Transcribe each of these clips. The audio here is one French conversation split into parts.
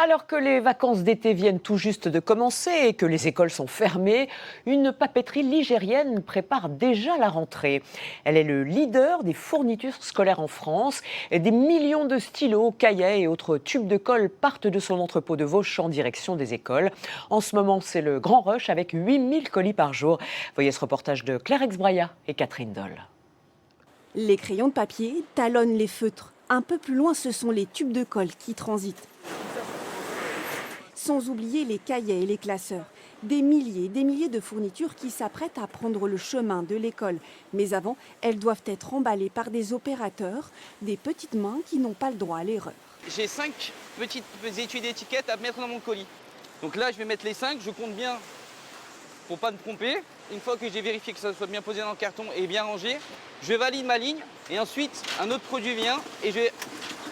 Alors que les vacances d'été viennent tout juste de commencer et que les écoles sont fermées, une papeterie ligérienne prépare déjà la rentrée. Elle est le leader des fournitures scolaires en France. Et des millions de stylos, cahiers et autres tubes de colle partent de son entrepôt de Vauche en direction des écoles. En ce moment, c'est le grand rush avec 8000 colis par jour. Voyez ce reportage de Claire Exbraya et Catherine Doll. Les crayons de papier talonnent les feutres. Un peu plus loin, ce sont les tubes de colle qui transitent. Sans oublier les cahiers et les classeurs. Des milliers de fournitures qui s'apprêtent à prendre le chemin de l'école. Mais avant, elles doivent être emballées par des opérateurs, des petites mains qui n'ont pas le droit à l'erreur. J'ai 5 petites étuis d'étiquettes à mettre dans mon colis. Donc là, je vais mettre les 5, je compte bien pour ne pas me tromper. Une fois que j'ai vérifié que ça soit bien posé dans le carton et bien rangé, je valide ma ligne et ensuite un autre produit vient et je vais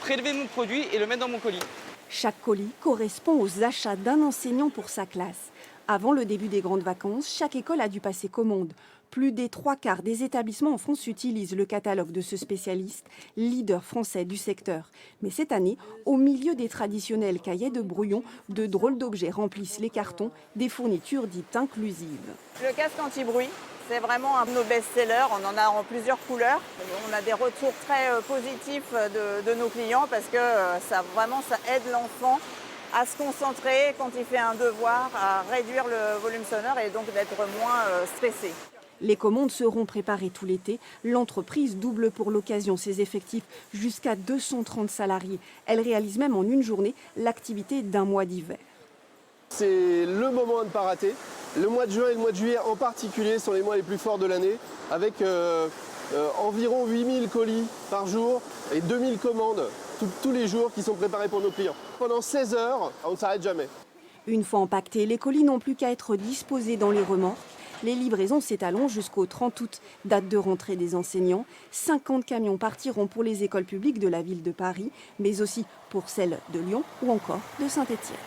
prélever mon produit et le mettre dans mon colis. Chaque colis correspond aux achats d'un enseignant pour sa classe. Avant le début des grandes vacances, chaque école a dû passer commande. Plus des 3/4 des établissements en France utilisent le catalogue de ce spécialiste, leader français du secteur. Mais cette année, au milieu des traditionnels cahiers de brouillon, de drôles d'objets remplissent les cartons, des fournitures dites inclusives. Le casque anti-bruit, c'est vraiment un de nos best-sellers. On en a en plusieurs couleurs. On a des retours très positifs de nos clients parce que ça aide l'enfant à se concentrer quand il fait un devoir, à réduire le volume sonore et donc d'être moins stressé. Les commandes seront préparées tout l'été. L'entreprise double pour l'occasion ses effectifs jusqu'à 230 salariés. Elle réalise même en une journée l'activité d'un mois d'hiver. C'est le moment à ne pas rater. Le mois de juin et le mois de juillet en particulier sont les mois les plus forts de l'année, avec environ 8000 colis par jour et 2000 commandes tous les jours qui sont préparées pour nos clients. Pendant 16 heures, on ne s'arrête jamais. Une fois empaquetés, les colis n'ont plus qu'à être disposés dans les remorques. Les livraisons s'étalent jusqu'au 30 août, date de rentrée des enseignants. 50 camions partiront pour les écoles publiques de la ville de Paris, mais aussi pour celles de Lyon ou encore de Saint-Étienne.